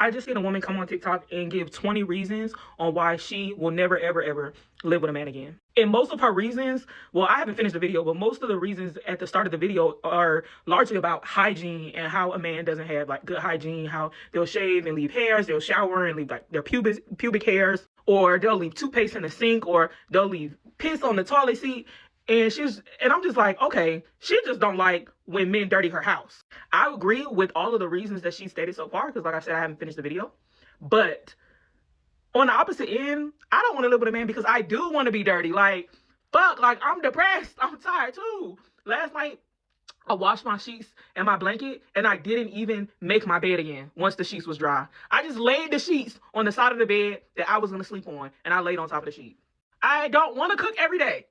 I just seen a woman come on TikTok and give 20 reasons on why she will never, ever, ever live with a man again. And most of her reasons, well, I haven't finished the video, but most of the reasons at the start of the video are largely about hygiene and how a man doesn't have like good hygiene, how they'll shave and leave hairs, they'll shower and leave like their pubic hairs, or they'll leave toothpaste in the sink, or they'll leave piss on the toilet seat. And I'm just like, okay, she just don't like when men dirty her house. I agree with all of the reasons that she stated so far, because like I said, I haven't finished the video. But on the opposite end, I don't want to live with a man because I do want to be dirty. Like, fuck, like I'm depressed. I'm tired too. Last night, I washed my sheets and my blanket, and I didn't even make my bed again once the sheets was dry. I just laid the sheets on the side of the bed that I was going to sleep on, and I laid on top of the sheet. I don't want to cook every day.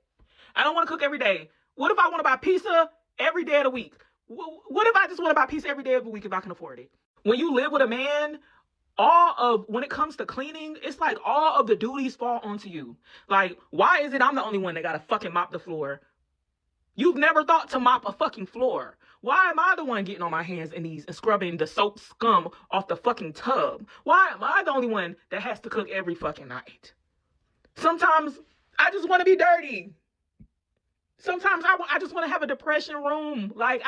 I don't want to cook every day. What if I want to buy pizza every day of the week? What if I just want to buy pizza every day of the week if I can afford it? When you live with a man, when it comes to cleaning, it's like all of the duties fall onto you. Like, why is it I'm the only one that got to fucking mop the floor? You've never thought to mop a fucking floor. Why am I the one getting on my hands and knees and scrubbing the soap scum off the fucking tub? Why am I the only one that has to cook every fucking night? Sometimes I just want to be dirty. Sometimes I just want to have a depression room. Like,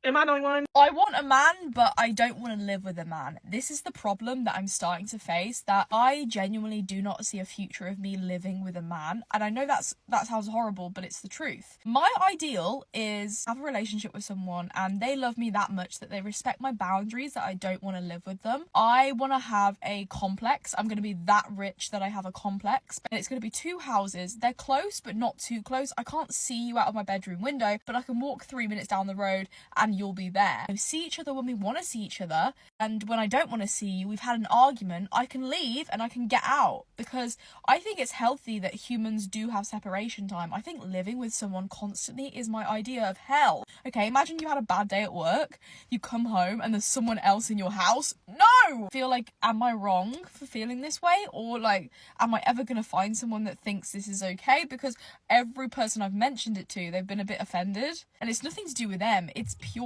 am I the only one? I want a man, but I don't want to live with a man. This is the problem that I'm starting to face, that I genuinely do not see a future of me living with a man. And I know that sounds horrible, but it's the truth. My ideal is have a relationship with someone and they love me that much that they respect my boundaries, that I don't want to live with them. I want to have a complex. I'm going to be that rich that I have a complex. And it's going to be 2 houses. They're close, but not too close. I can't see you out of my bedroom window, but I can walk 3 minutes down the road and you'll be there. We see each other when we want to see each other, and when I don't want to see you, we've had an argument, I can leave and I can get out, because I think it's healthy that humans do have separation time. I think living with someone constantly is my idea of hell. Okay, imagine you had a bad day at work, you come home and there's someone else in your house. No! I feel like, am I wrong for feeling this way? Or like, am I ever going to find someone that thinks this is okay? Because every person I've mentioned it to, they've been a bit offended, and it's nothing to do with them. It's purely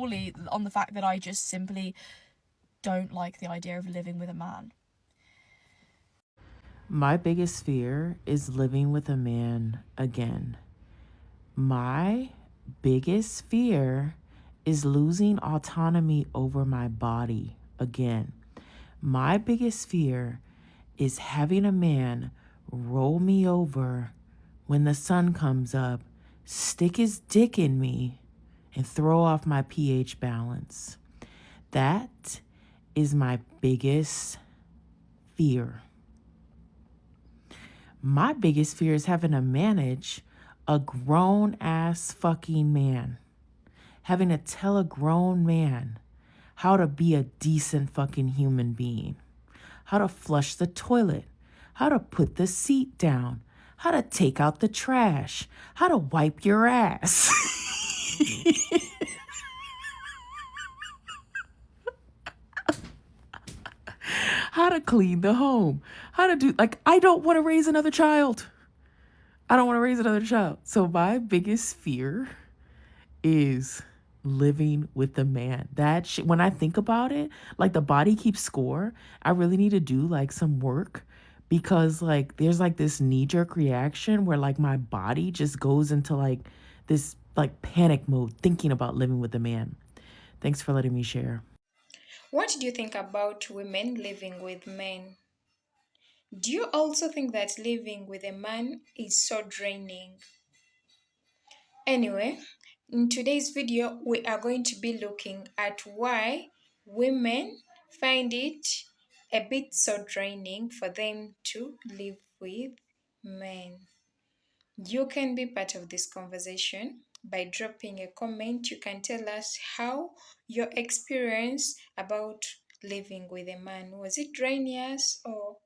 on the fact that I just simply don't like the idea of living with a man. My biggest fear is living with a man again. My biggest fear is losing autonomy over my body again. My biggest fear is having a man roll me over when the sun comes up, stick his dick in me, and throw off my pH balance. That is my biggest fear. My biggest fear is having to manage a grown ass fucking man. Having to tell a grown man how to be a decent fucking human being. How to flush the toilet. How to put the seat down. How to take out the trash. How to wipe your ass. How to clean the home. How to do, like, I don't want to raise another child. I don't want to raise another child. So my biggest fear is living with a man. That shit, when I think about it, like the body keeps score. I really need to do like some work, because like there's like this knee-jerk reaction where like my body just goes into like this like panic mode thinking about living with a man. Thanks for letting me share. What do you think about women living with men? Do you also think that living with a man is so draining? Anyway, in today's video, we are going to be looking at why women find it a bit so draining for them to live with men. You can be part of this conversation by dropping a comment. You can tell us how your experience about living with a man, was it strenuous or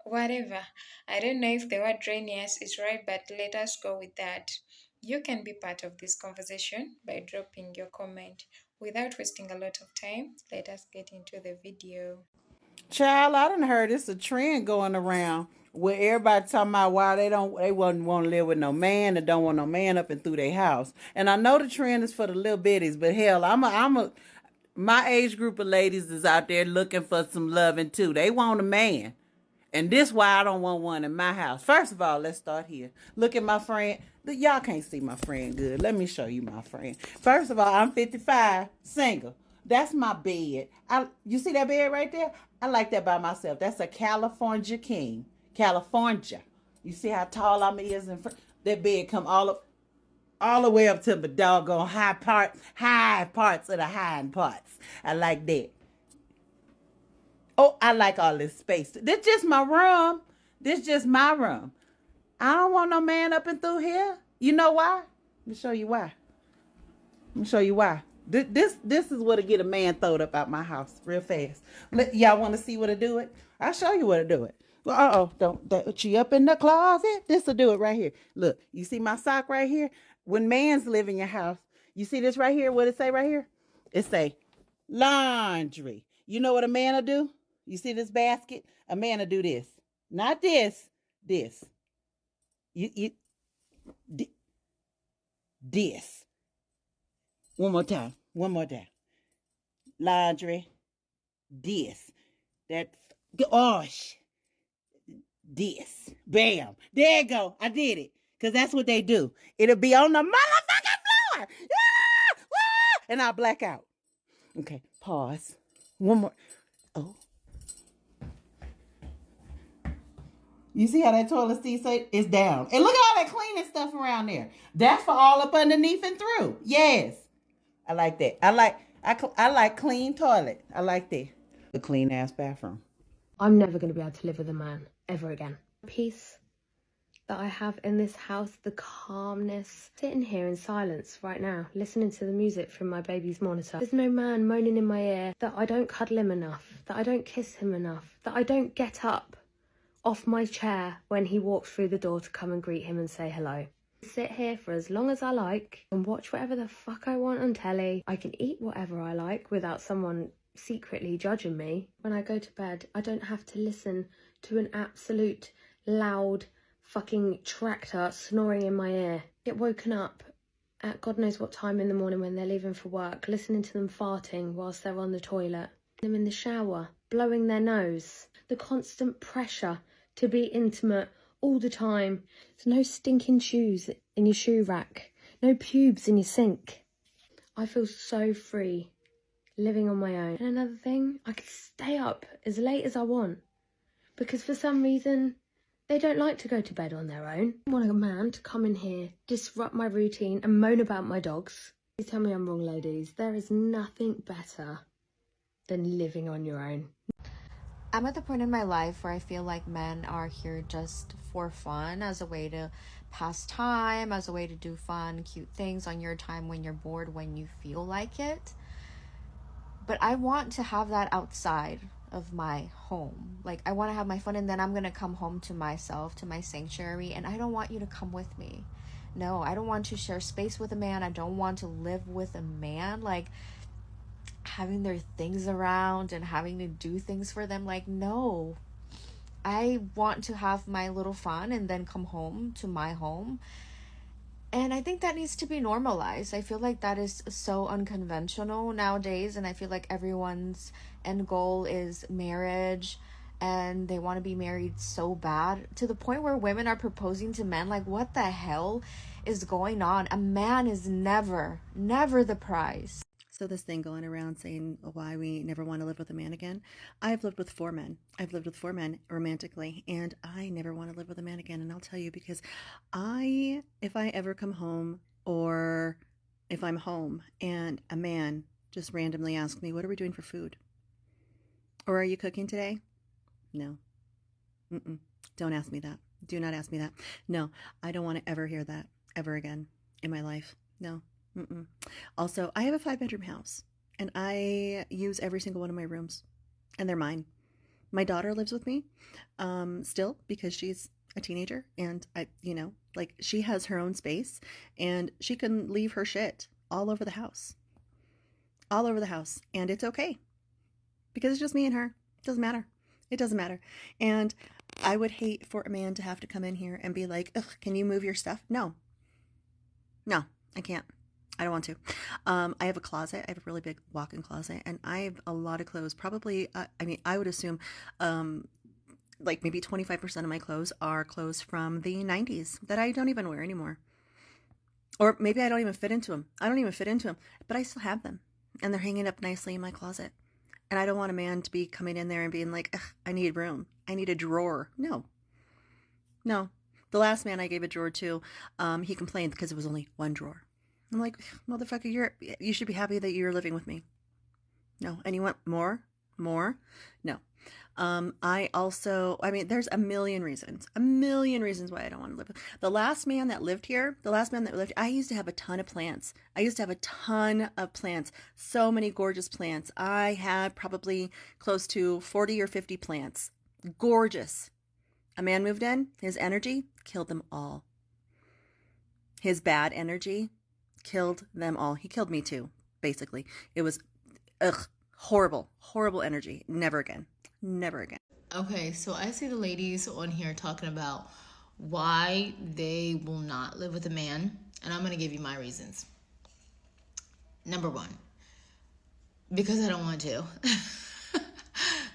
whatever? I don't know if the word strenuous is right, but let us go with that. You can be part of this conversation by dropping your comment. Without wasting a lot of time, let us get into the video. Child, I done heard it's a trend going around where everybody talking about why they wouldn't want to live with no man and don't want no man up and through their house. And I know the trend is for the little bitties, but hell, My age group of ladies is out there looking for some loving too. They want a man. And this why I don't want one in my house. First of all, let's start here. Look at my friend. Y'all can't see my friend good. Let me show you my friend. First of all, I'm 55, single. That's my bed. You see that bed right there? I like that by myself. That's a California king. California. You see how tall I'm is in front? That bed come all the way up to the doggone high parts of the hind parts. I like that. Oh, I like all this space. This just my room. This just my room. I don't want no man up and through here. You know why? Let me show you why. This is what'll get a man throwed up out my house real fast. Y'all want to see what to do it? I'll show you what to do it. Well, don't you up in the closet? This'll do it right here. Look, you see my sock right here? When mans live in your house, you see this right here? What it say right here? It say laundry. You know what a man will do? You see this basket? A man will do this. Not this. This. This. One more time. Laundry. This. That. Gosh. This. Bam. There you go. I did it. Because that's what they do. It'll be on the motherfucking floor. And I'll black out. Okay. Pause. One more. Oh. You see how that toilet seat is down. And look at all that cleaning stuff around there. That's for all up underneath and through. Yes. I like that. I like clean toilet. I like that. The clean ass bathroom. I'm never going to be able to live with a man ever again. Peace that I have in this house, the calmness, sitting here in silence right now, listening to the music from my baby's monitor. There's no man moaning in my ear that I don't cuddle him enough, that I don't kiss him enough, that I don't get up off my chair when he walks through the door to come and greet him and say hello. Sit here for as long as I like and watch whatever the fuck I want on telly. I can eat whatever I like without someone secretly judging me. When I go to bed, I don't have to listen to an absolute loud fucking tractor snoring in my ear. Get woken up at God knows what time in the morning when they're leaving for work, listening to them farting whilst they're on the toilet, them in the shower, blowing their nose, the constant pressure to be intimate all the time. There's no stinking shoes in your shoe rack, no pubes in your sink. I feel so free living on my own. And another thing, I could stay up as late as I want because for some reason they don't like to go to bed on their own. I want a man to come in here, disrupt my routine and moan about my dogs. Please tell me I'm wrong, ladies. There is nothing better than living on your own. I'm at the point in my life where I feel like men are here just for fun, as a way to pass time, as a way to do fun, cute things on your time when you're bored, when you feel like it. But I want to have that outside of my home. Like, I want to have my fun, and then I'm going to come home to myself, to my sanctuary, and I don't want you to come with me. No, I don't want to share space with a man. I don't want to live with a man. Like, having their things around and having to do things for them. Like, no. I want to have my little fun and then come home to my home. And I think that needs to be normalized. I feel like that is so unconventional nowadays, and I feel like everyone's end goal is marriage, and they want to be married so bad, to the point where women are proposing to men. Like, what the hell is going on? A man is never the prize. So this thing going around saying why we never want to live with a man again. I've lived with 4 men. I've lived with 4 men romantically, and I never want to live with a man again. And I'll tell you, because if I ever come home, or if I'm home and a man just randomly asks me, what are we doing for food? Or are you cooking today? No. Don't ask me that. Do not ask me that. No, I don't want to ever hear that ever again in my life. No. Also, I have a 5-bedroom house, and I use every single one of my rooms, and they're mine. My daughter lives with me still, because she's a teenager, and she has her own space, and she can leave her shit all over the house, and it's okay, because it's just me and her. It doesn't matter. And I would hate for a man to have to come in here and be like, ugh, can you move your stuff? No, I can't. I don't want to. I have a closet. I have a really big walk-in closet, and I have a lot of clothes. Probably, I mean, I would assume, like maybe 25% of my clothes are clothes from the 90s that I don't even wear anymore. Or maybe I don't even fit into them. I don't even fit into them, but I still have them, and they're hanging up nicely in my closet. And I don't want a man to be coming in there and being like, "Ugh, I need room. I need a drawer." No, no. The last man I gave a drawer to, he complained because it was only one drawer. I'm like, motherfucker, you should be happy that you're living with me. No. And you want more? No. I mean, there's a million reasons why I don't want to live. The last man that lived here, I used to have a ton of plants. So many gorgeous plants. I had probably close to 40 or 50 plants. Gorgeous. A man moved in, his energy killed them all. His bad energy killed them all. He killed me too, basically. It was, horrible energy. Never again. Okay, so I see the ladies on here talking about why they will not live with a man, and I'm going to give you my reasons. Number one, because I don't want to.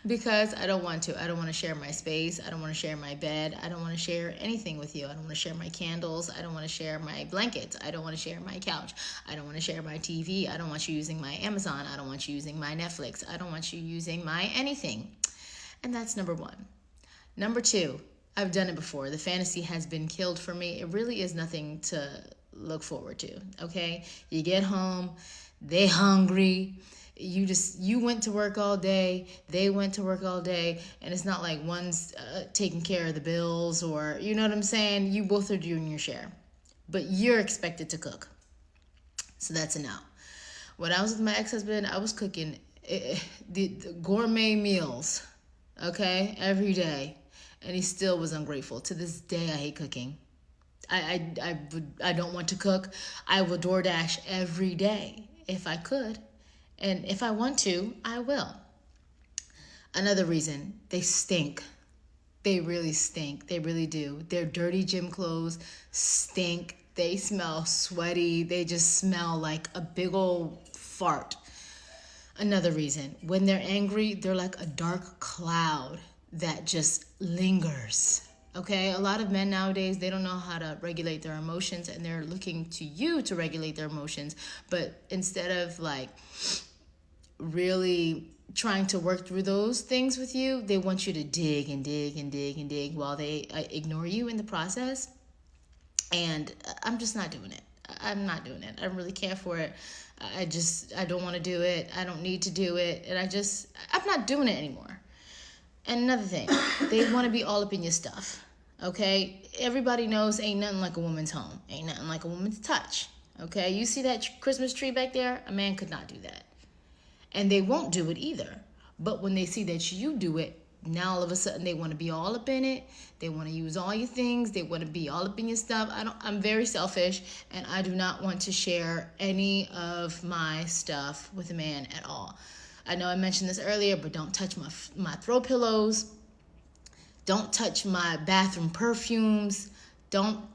Because I don't want to. I don't want to share my space. I don't want to share my bed. I don't want to share anything with you. I don't want to share my candles. I don't want to share my blankets. I don't want to share my couch. I don't want to share my TV. I don't want you using my Amazon. I don't want you using my Netflix. I don't want you using my anything. And that's number one. Number two, I've done it before. The fantasy has been killed for me. It really is nothing to look forward to, okay? You get home, they hungry. You went to work all day, they went to work all day, and it's not like one's taking care of the bills, or, you know what I'm saying? You both are doing your share, but you're expected to cook. So that's a no. When I was with my ex-husband, I was cooking the gourmet meals, okay, every day, and he still was ungrateful. To this day, I hate cooking. I don't want to cook. I will DoorDash every day if I could. And if I want to, I will. Another reason, they stink. They really stink. They really do. Their dirty gym clothes stink. They smell sweaty. They just smell like a big old fart. Another reason, when they're angry, they're like a dark cloud that just lingers. Okay, a lot of men nowadays, they don't know how to regulate their emotions, and they're looking to you to regulate their emotions. But instead of like really trying to work through those things with you, they want you to dig and dig and dig and dig while they ignore you in the process. And I'm just not doing it. I'm not doing it. I don't really care for it. I don't want to do it. I don't need to do it. And I'm not doing it anymore. And another thing, they want to be all up in your stuff, okay? Everybody knows ain't nothing like a woman's home. Ain't nothing like a woman's touch, okay? You see that Christmas tree back there? A man could not do that. And they won't do it either. But when they see that you do it, now all of a sudden they want to be all up in it. They want to use all your things. They want to be all up in your stuff. I'm very selfish, and I do not want to share any of my stuff with a man at all. I know I mentioned this earlier, but don't touch my throw pillows. Don't touch my bathroom perfumes. Just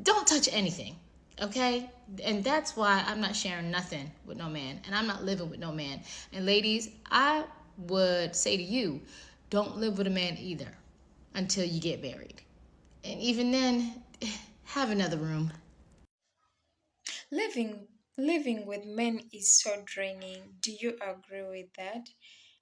don't touch anything, okay? And that's why I'm not sharing nothing with no man, and I'm not living with no man. And ladies, I would say to you, don't live with a man either until you get married. And even then, have another room. Living with men is so draining. Do you agree with that?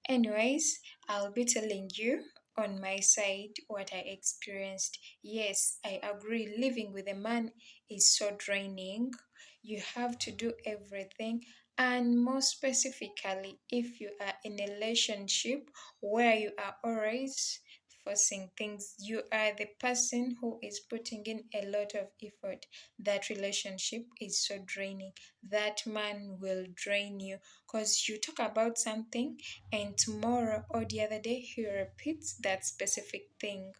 Anyways, I'll be telling you on my side what I experienced. Yes, I agree. Living with a man is so draining. You have to do everything, and more specifically, if you are in a relationship where you are always forcing things, you are the person who is putting in a lot of effort. That relationship is so draining. That man will drain you because you talk about something, and tomorrow or the other day he repeats that specific thing.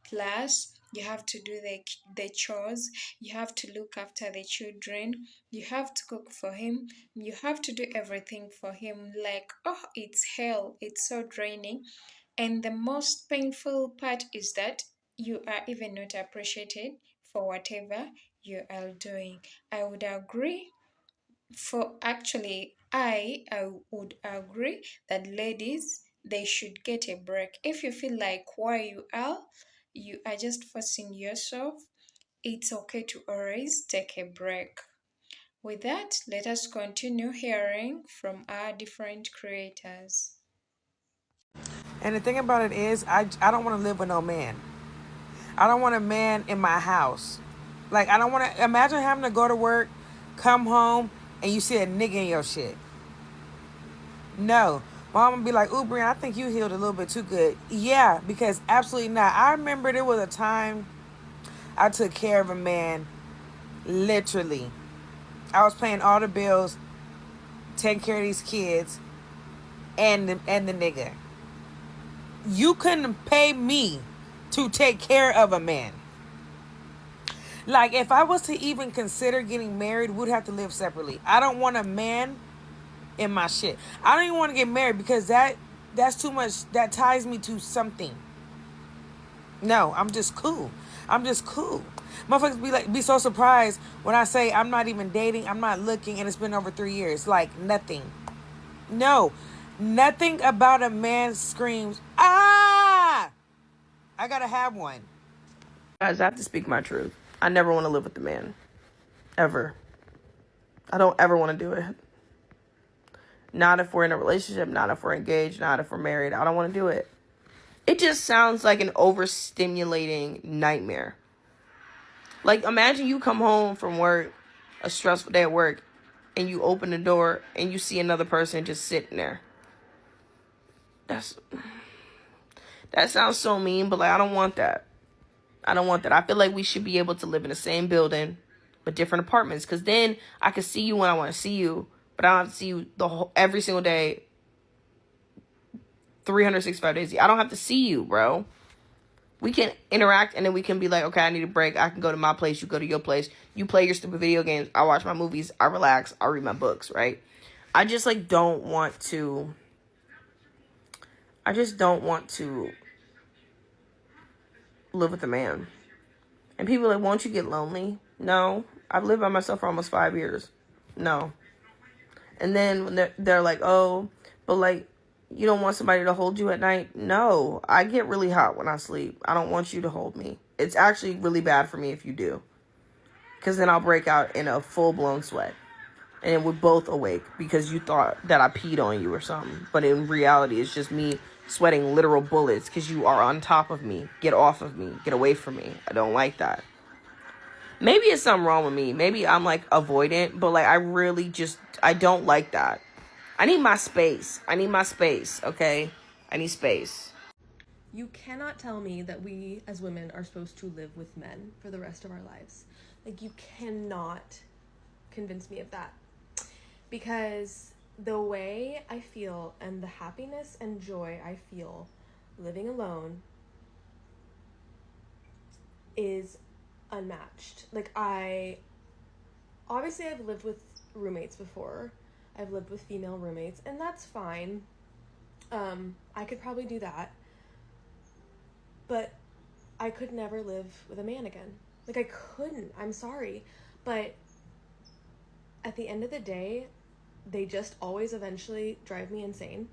Plus, you have to do the chores, you have to look after the children, you have to cook for him, you have to do everything for him. Like, oh, it's hell, it's so draining. And the most painful part is that you are even not appreciated for whatever you are doing. I would agree. I would agree that ladies, they should get a break. If you feel like where you are just forcing yourself, it's okay to always take a break. With that, let us continue hearing from our different creators. And the thing about it is, I don't want to live with no man. I don't want a man in my house. Like, I don't want to imagine having to go to work, come home, and you see a nigga in your shit. No. Mom would be like, ooh, Brian, I think you healed a little bit too good. Yeah, because absolutely not. I remember there was a time I took care of a man, literally. I was paying all the bills, taking care of these kids, and the nigga. You couldn't pay me to take care of a man. Like, if I was to even consider getting married, we'd have to live separately. I don't want a man in my shit. I don't even want to get married because that's too much. That ties me to something. No, I'm just cool. Motherfuckers be so surprised when I say I'm not even dating, I'm not looking, and it's been over 3 years. Like, nothing. No. Nothing about a man screams, ah! I gotta have one. Guys, I have to speak my truth. I never want to live with a man. Ever. I don't ever want to do it. Not if we're in a relationship, not if we're engaged, not if we're married. I don't want to do it. It just sounds like an overstimulating nightmare. Like, imagine you come home from work, a stressful day at work, and you open the door and you see another person just sitting there. That sounds so mean, but like, I don't want that. I feel like we should be able to live in the same building, but different apartments. Because then I can see you when I want to see you, but I don't have to see you every single day, 365 days. I don't have to see you, bro. We can interact, and then we can be like, okay, I need a break. I can go to my place. You go to your place. You play your stupid video games. I watch my movies. I relax. I read my books, right? I just, like, don't want to live with a man. And people are like, won't you get lonely? No. I've lived by myself for almost 5 years. No. And then when they're like, oh, but like, you don't want somebody to hold you at night? No. I get really hot when I sleep. I don't want you to hold me. It's actually really bad for me if you do. Because then I'll break out in a full-blown sweat. And we're both awake because you thought that I peed on you or something. But in reality, it's just me sweating literal bullets because you are on top of me. Get off of me. Get away from me. I don't like that. Maybe it's something wrong with me. Maybe I'm, like, avoidant. But, like, I don't like that. I need my space. Okay? I need space. You cannot tell me that we as women are supposed to live with men for the rest of our lives. Like, you cannot convince me of that. Because the way I feel and the happiness and joy I feel living alone is unmatched. Like, I've lived with roommates before. I've lived with female roommates, and that's fine. I could probably do that. But I could never live with a man again. Like, I couldn't. I'm sorry. But at the end of the day, they just always eventually drive me insane.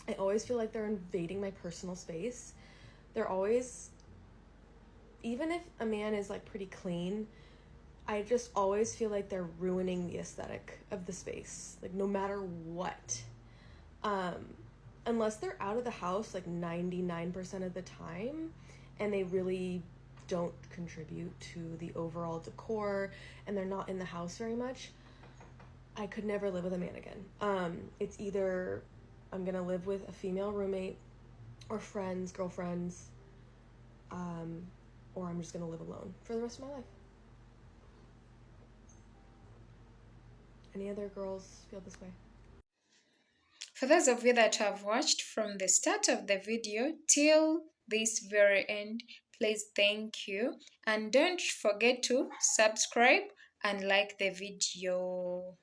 I always feel like they're invading my personal space. They're always, even if a man is like pretty clean, I just always feel like they're ruining the aesthetic of the space, like no matter what. Unless they're out of the house like 99% of the time and they really don't contribute to the overall decor and they're not in the house very much, I could never live with a man again. It's either I'm gonna live with a female roommate or friends, girlfriends, or I'm just gonna live alone for the rest of my life. Any other girls feel this way? For those of you that have watched from the start of the video till this very end, please thank you. And don't forget to subscribe and like the video.